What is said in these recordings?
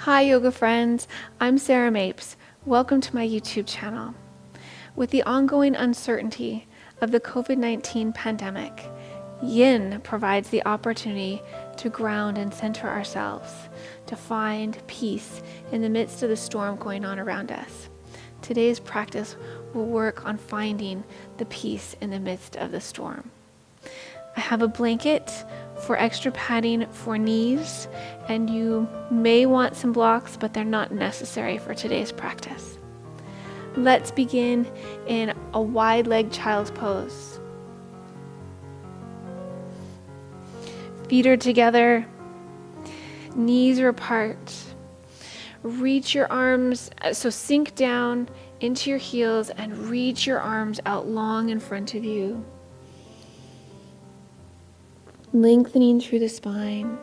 Hi yoga friends, I'm Sarah Mapes. Welcome to my YouTube channel. With the ongoing uncertainty of the COVID-19 pandemic, Yin provides the opportunity to ground and center ourselves, to find peace in the midst of the storm going on around us. Today's practice will work on finding the peace in the midst of the storm. I have a blanket for extra padding for knees, and you may want some blocks, but they're not necessary for today's practice. Let's begin in a wide-legged child's pose. Feet are together, knees are apart. Reach your arms, so sink down into your heels and reach your arms out long in front of you, lengthening through the spine.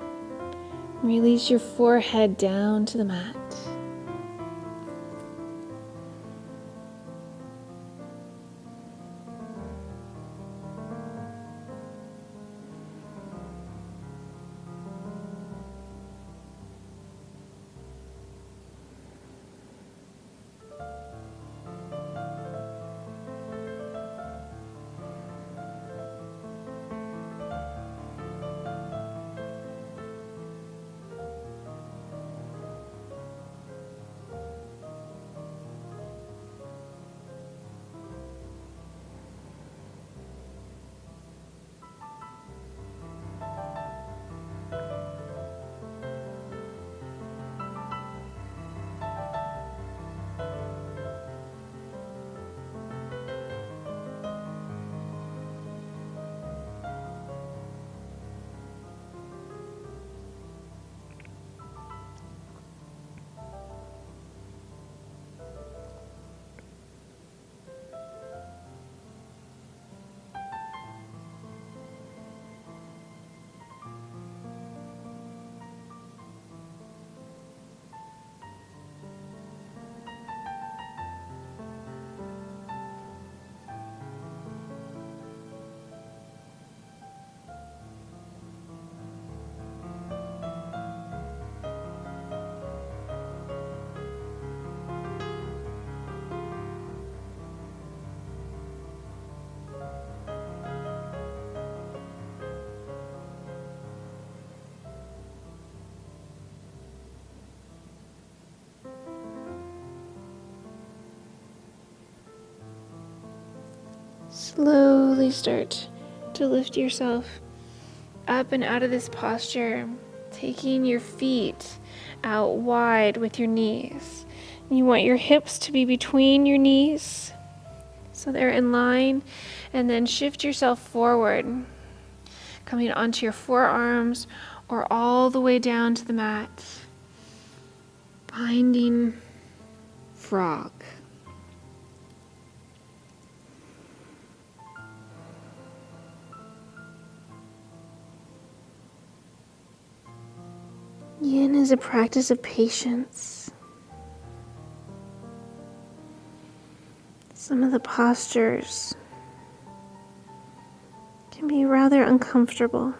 Release your forehead down to the mat. Slowly start to lift yourself up and out of this posture, taking your feet out wide with your knees. You want your hips to be between your knees so they're in line, and then shift yourself forward, coming onto your forearms or all the way down to the mat, finding frog. Yin is a practice of patience. Some of the postures can be rather uncomfortable.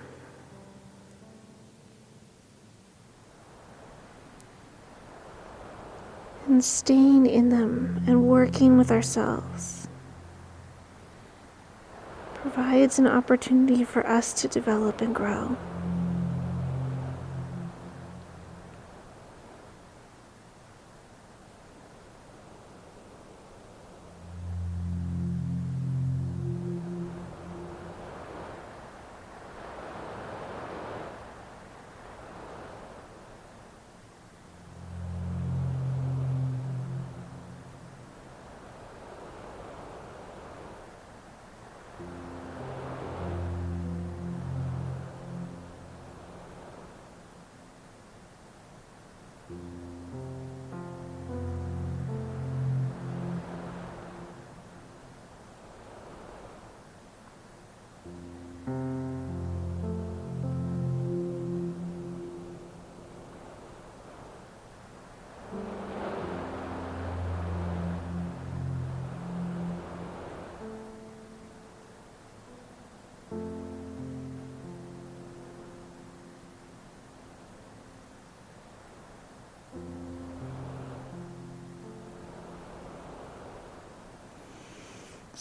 And staying in them and working with ourselves provides an opportunity for us to develop and grow.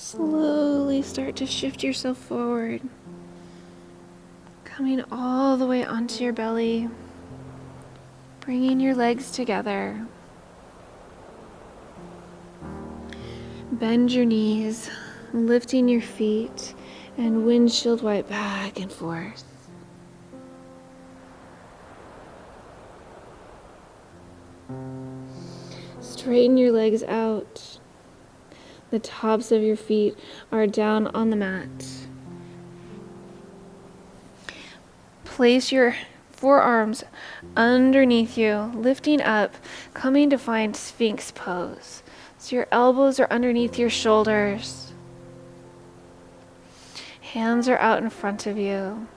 Slowly start to shift yourself forward, coming all the way onto your belly, bringing your legs together. Bend your knees, lifting your feet, and windshield wipe back and forth. Straighten your legs out. The tops of your feet are down on the mat. Place your forearms underneath you, lifting up, coming to find Sphinx pose. So your elbows are underneath your shoulders. Hands are out in front of you.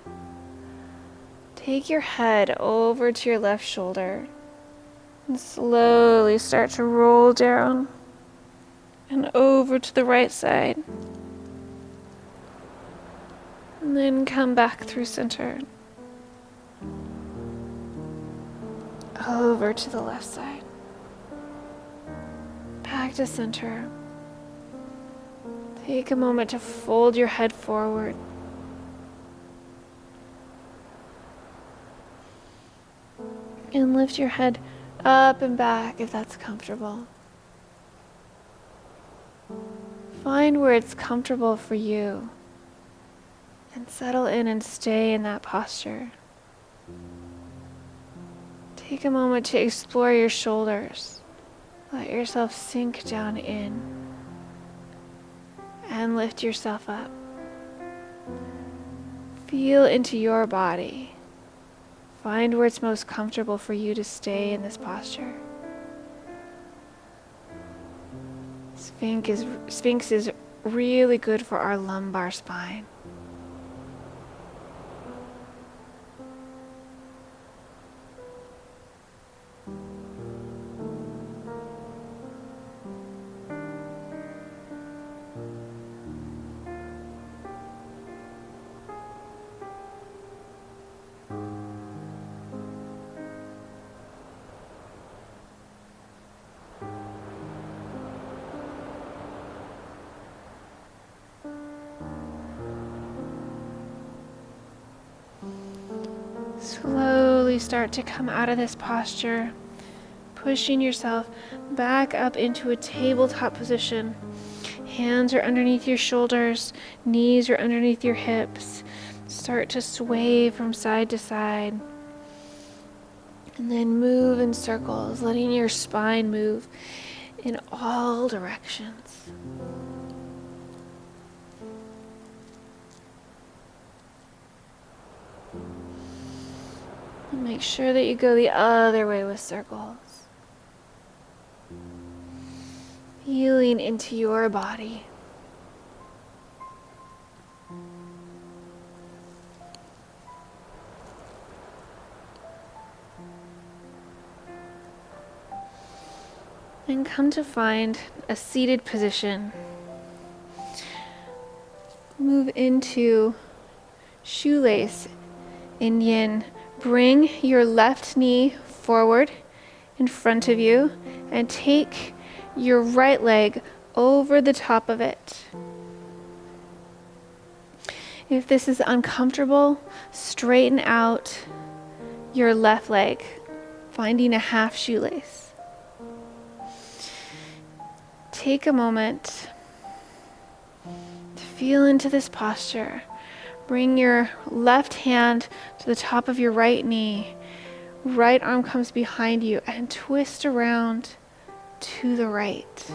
Take your head over to your left shoulder and slowly start to roll down and over to the right side. And then come back through center. Over to the left side. Back to center. Take a moment to fold your head forward. And lift your head up and back if that's comfortable. Find where it's comfortable for you and settle in and stay in that posture. Take a moment to explore your shoulders. Let yourself sink down in and lift yourself up. Feel into your body. Find where it's most comfortable for you to stay in this posture. Sphinx is really good for our lumbar spine. Slowly start to come out of this posture, pushing yourself back up into a tabletop position. Hands are underneath your shoulders, knees are underneath your hips. Start to sway from side to side. And then move in circles, letting your spine move in all directions. And make sure that you go the other way with circles. Feeling into your body. And come to find a seated position. Move into shoelace in yin. Bring your left knee forward in front of you and take your right leg over the top of it. If this is uncomfortable, straighten out your left leg, finding a half shoelace. Take a moment to feel into this posture. Bring your left hand to the top of your right knee. Right arm comes behind you and twist around to the right.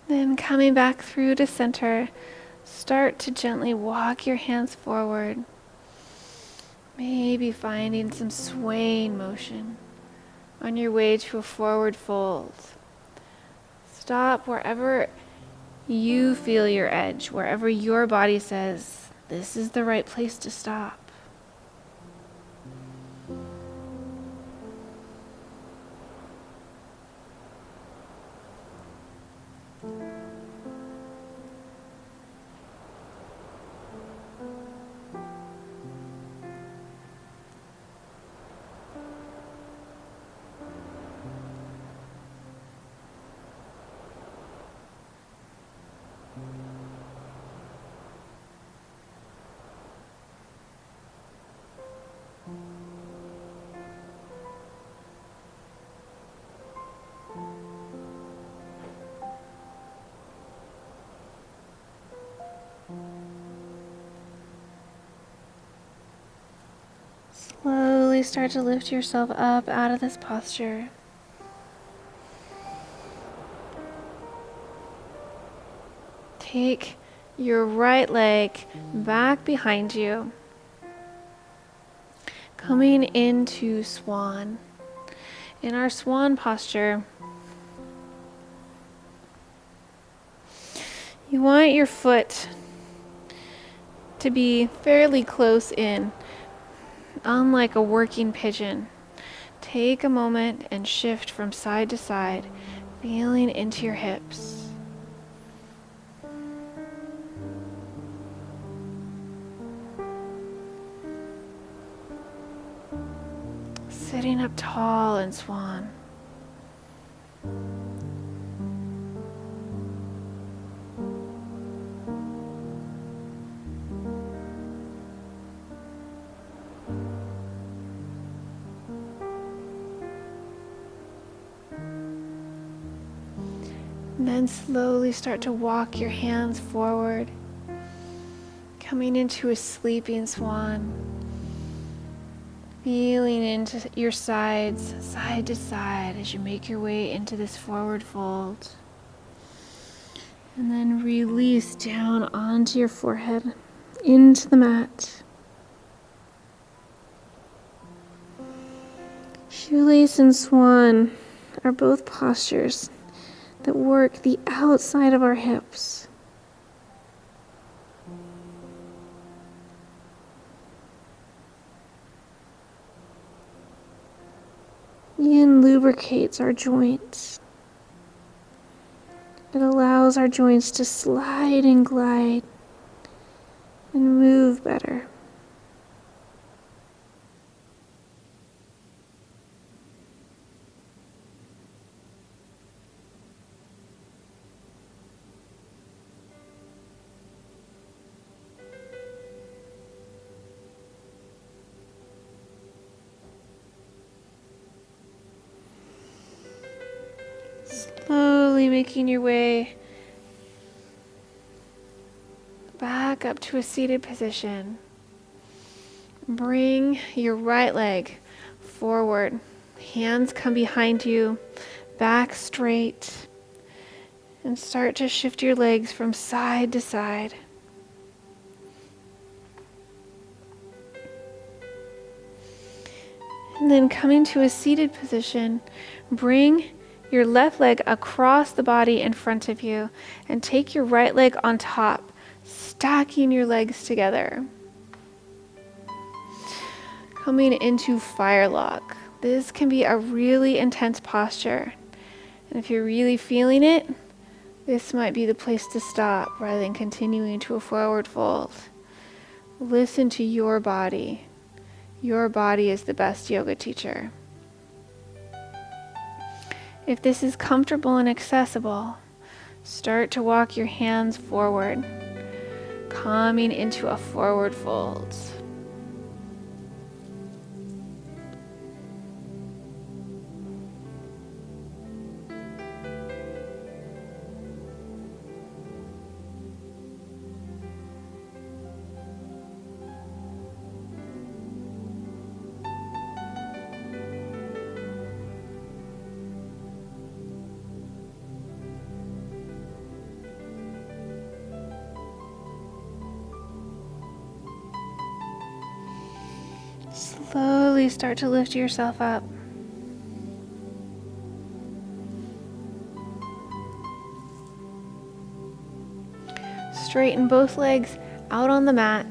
Then coming back through to center, start to gently walk your hands forward. Maybe finding some swaying motion on your way to a forward fold. Stop wherever you feel your edge, wherever your body says, this is the right place to stop. Slowly start to lift yourself up out of this posture. Take your right leg back behind you, coming into swan. In our swan posture, you want your foot to be fairly close in, unlike a working pigeon. Take a moment and shift from side to side, feeling into your hips. Sitting up tall in swan. And then slowly start to walk your hands forward, coming into a sleeping swan. Feeling into your sides, side to side, as you make your way into this forward fold. And then release down onto your forehead, into the mat. Shoelace and swan are both postures that work the outside of our hips. Yin lubricates our joints. It allows our joints to slide and glide and move better. Slowly making your way back up to a seated position. Bring your right leg forward. Hands come behind you, back straight, and start to shift your legs from side to side. And then coming to a seated position, bring your left leg across the body in front of you and take your right leg on top, stacking your legs together. Coming into fire lock. This can be a really intense posture. And if you're really feeling it, this might be the place to stop rather than continuing to a forward fold. Listen to your body. Your body is the best yoga teacher. If this is comfortable and accessible, start to walk your hands forward, coming into a forward fold. Slowly start to lift yourself up. Straighten both legs out on the mat.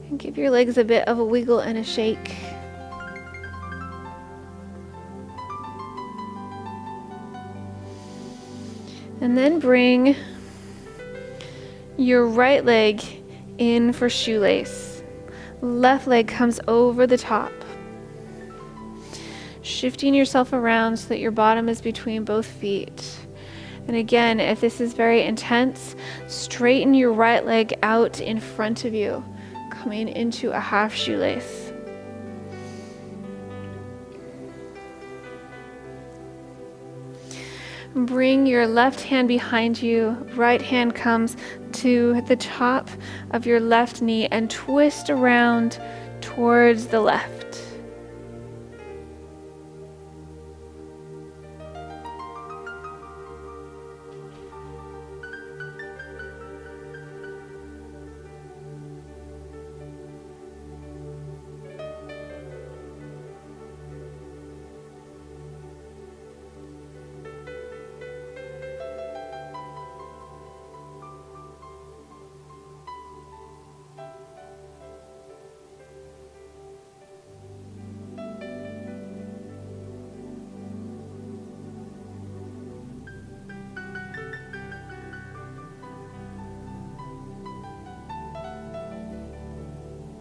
And give your legs a bit of a wiggle and a shake. And then bring your right leg in for shoelace. Left leg comes over the top. Shifting yourself around so that your bottom is between both feet. And again, if this is very intense, straighten your right leg out in front of you, coming into a half shoelace. Bring your left hand behind you, right hand comes to the top of your left knee and twist around towards the left.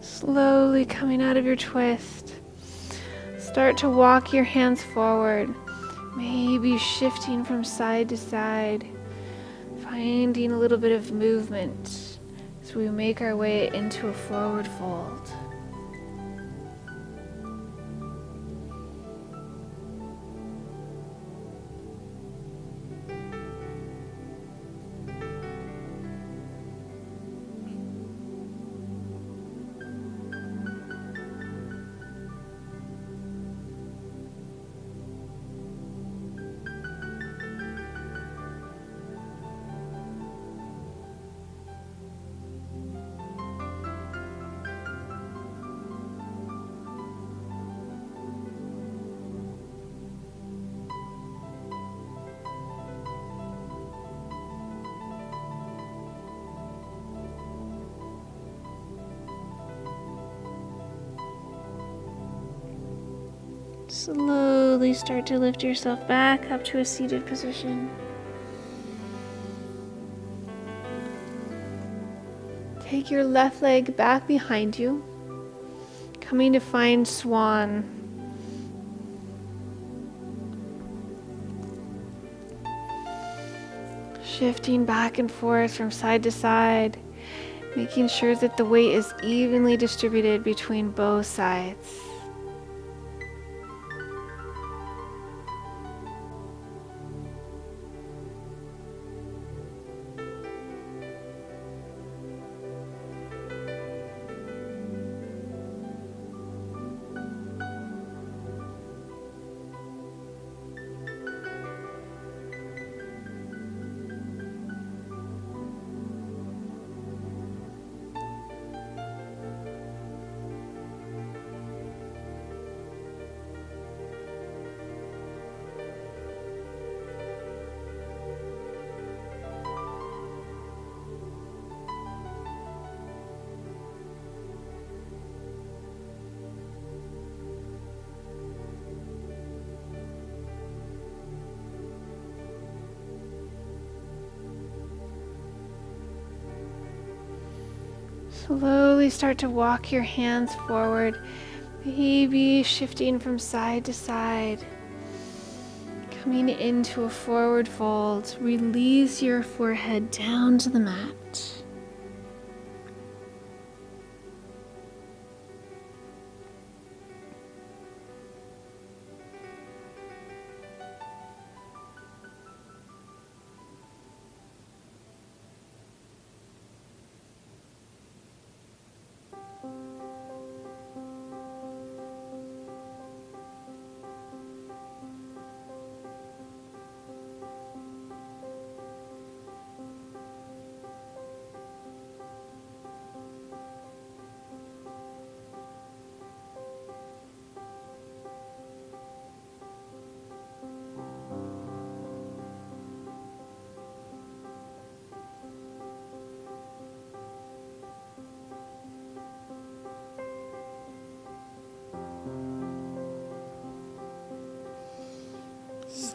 Slowly coming out of your twist. Start to walk your hands forward, maybe shifting from side to side, finding a little bit of movement as we make our way into a forward fold. Slowly start to lift yourself back up to a seated position. Take your left leg back behind you, coming to find swan. Shifting back and forth from side to side, making sure that the weight is evenly distributed between both sides. Slowly start to walk your hands forward, maybe shifting from side to side, coming into a forward fold. Release your forehead down to the mat.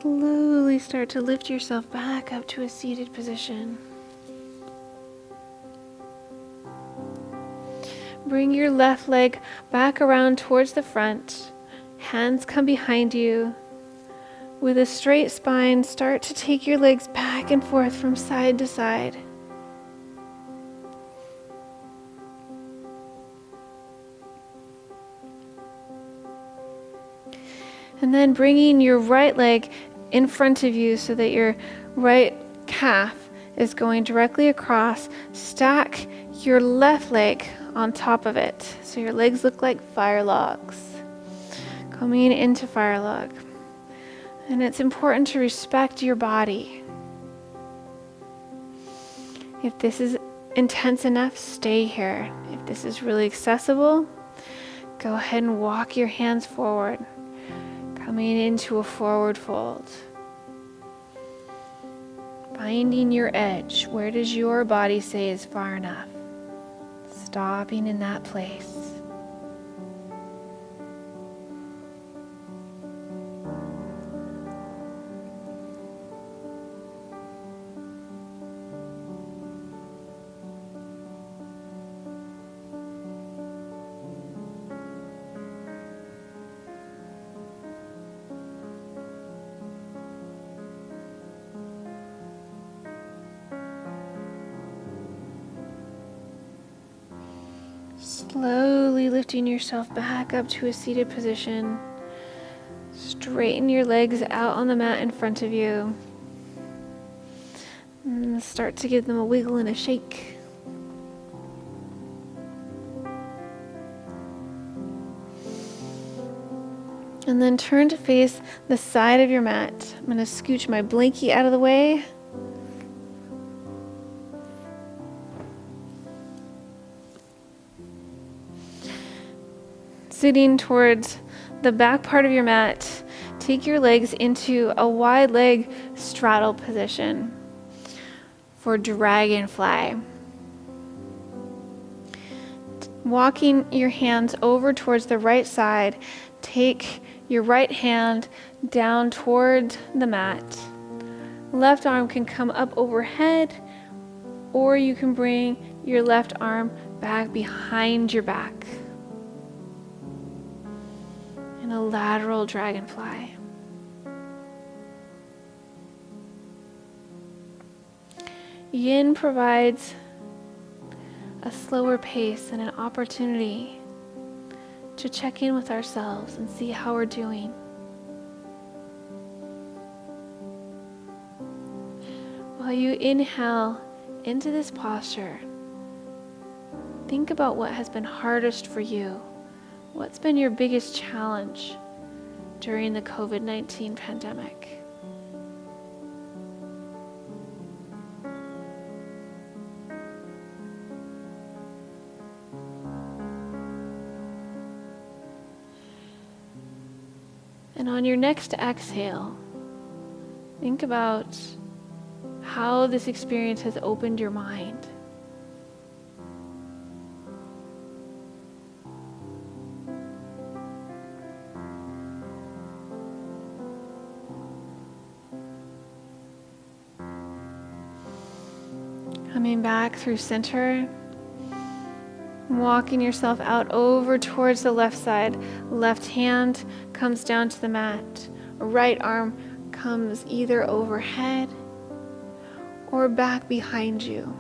Slowly start to lift yourself back up to a seated position. Bring your left leg back around towards the front. Hands come behind you. With a straight spine, start to take your legs back and forth from side to side. And then bringing your right leg in front of you so that your right calf is going directly across. Stack your left leg on top of it so your legs look like fire logs. Coming into fire log. And it's important to respect your body. If this is intense enough, stay here. If this is really accessible, go ahead and walk your hands forward, coming into a forward fold. Finding your edge. Where does your body say is far enough? Stopping in that place. Slowly lifting yourself back up to a seated position. Straighten your legs out on the mat in front of you. And start to give them a wiggle and a shake. And then turn to face the side of your mat. I'm going to scooch my blankie out of the way. Sitting towards the back part of your mat, take your legs into a wide leg straddle position for dragonfly. Walking your hands over towards the right side, take your right hand down toward the mat. Left arm can come up overhead, or you can bring your left arm back behind your back. In a lateral dragonfly. Yin provides a slower pace and an opportunity to check in with ourselves and see how we're doing. While you inhale into this posture, think about what has been hardest for you. What's been your biggest challenge during the COVID-19 pandemic? And on your next exhale, think about how this experience has opened your mind. Coming back through center, walking yourself out over towards the left side. Left hand comes down to the mat. Right arm comes either overhead or back behind you.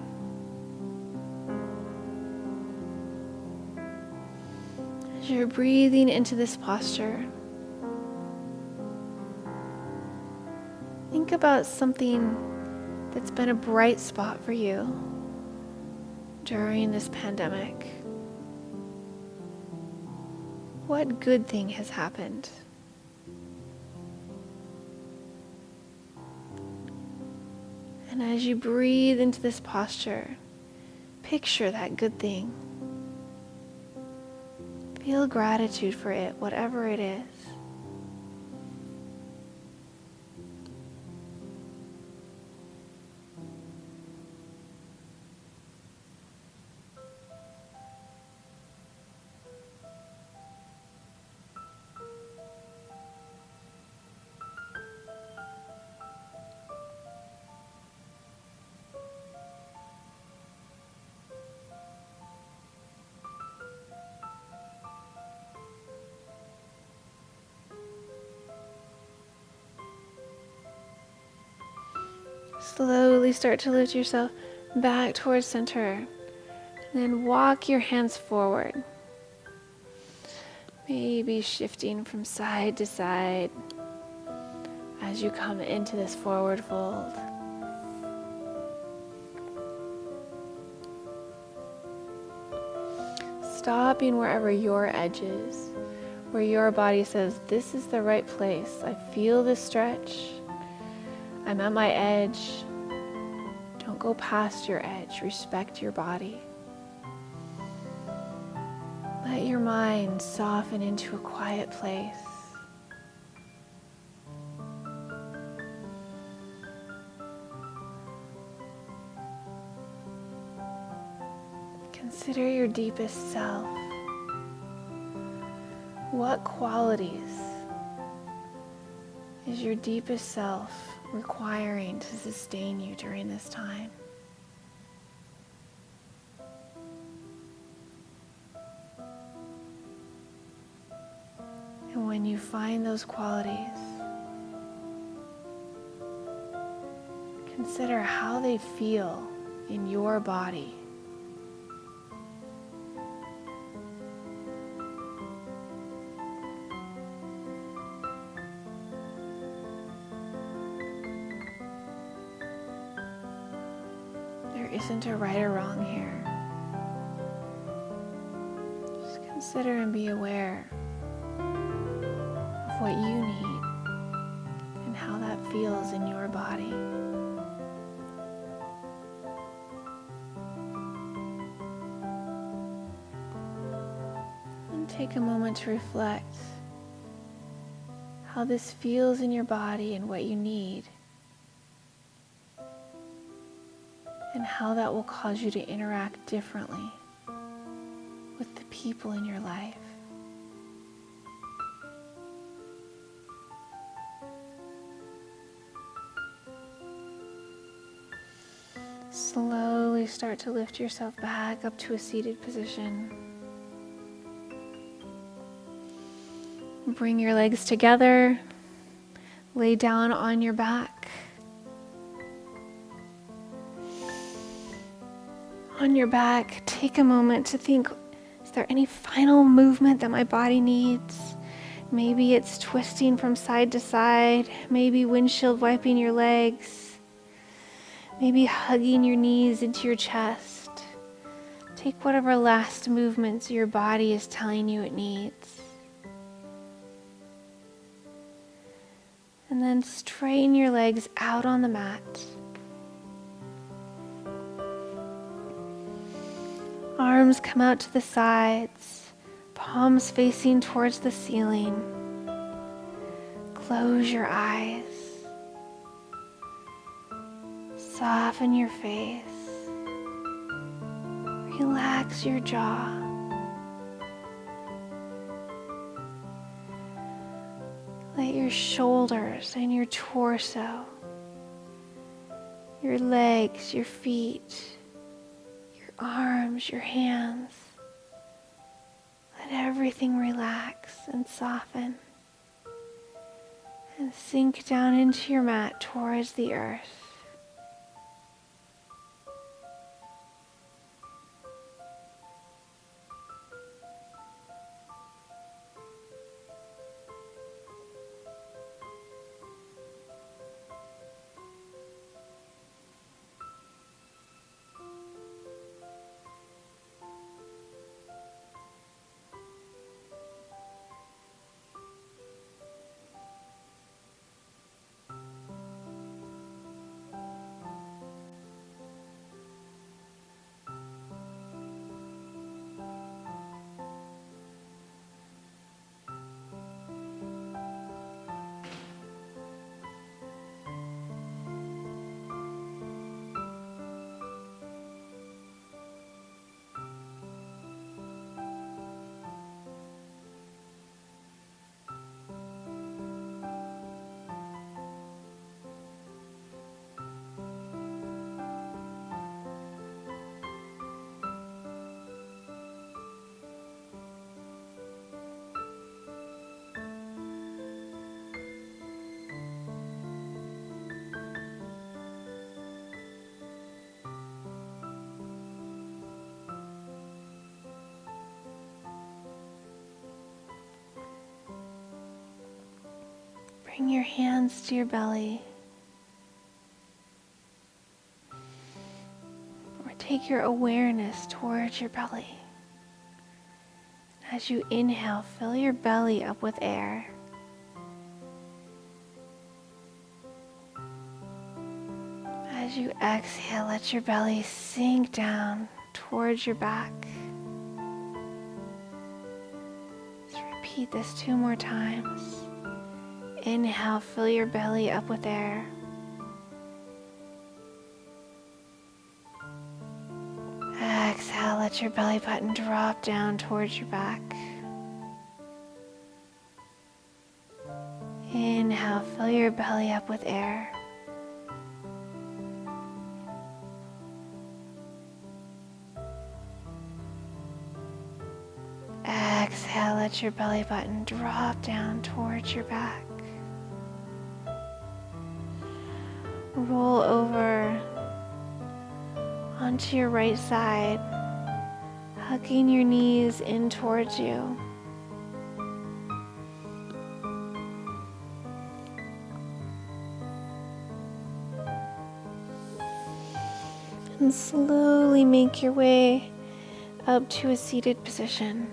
As you're breathing into this posture, think about something that's been a bright spot for you during this pandemic. What good thing has happened? And as you breathe into this posture, picture that good thing. Feel gratitude for it, whatever it is. Slowly start to lift yourself back towards center. Then walk your hands forward. Maybe shifting from side to side as you come into this forward fold. Stopping wherever your edge is, where your body says, this is the right place. I feel this stretch. I'm at my edge. Don't go past your edge. Respect your body. Let your mind soften into a quiet place. Consider your deepest self. What qualities is your deepest self requiring to sustain you during this time? And when you find those qualities, consider how they feel in your body. There isn't a right or wrong here. Just consider and be aware of what you need and how that feels in your body. And take a moment to reflect how this feels in your body and what you need, and how that will cause you to interact differently with the people in your life. Slowly start to lift yourself back up to a seated position. Bring your legs together. Lay down on your back. On your back, take a moment to think, is there any final movement that my body needs? Maybe it's twisting from side to side, maybe windshield wiping your legs, maybe hugging your knees into your chest. Take whatever last movements your body is telling you it needs. And then straighten your legs out on the mat. Arms come out to the sides, palms facing towards the ceiling. Close your eyes. Soften your face. Relax your jaw. Let your shoulders and your torso, your legs, your feet, your arms, your hands, let everything relax and soften and sink down into your mat towards the earth. Bring your hands to your belly. Or take your awareness towards your belly. As you inhale, fill your belly up with air. As you exhale, let your belly sink down towards your back. Let's repeat this 2 more times. Inhale, fill your belly up with air. Exhale, let your belly button drop down towards your back. Inhale, fill your belly up with air. Exhale, let your belly button drop down towards your back. Roll over onto your right side, hugging your knees in towards you. And slowly make your way up to a seated position.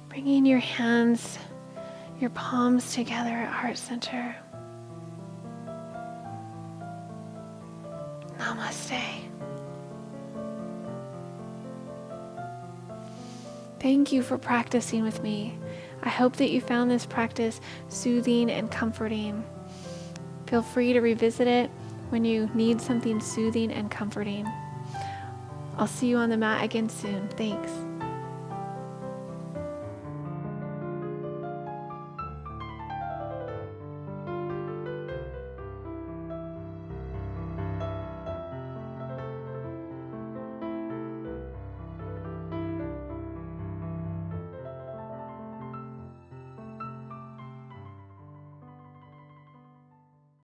Bringing your hands, your palms together at heart center. Namaste. Thank you for practicing with me. I hope that you found this practice soothing and comforting. Feel free to revisit it when you need something soothing and comforting. I'll see you on the mat again soon. Thanks.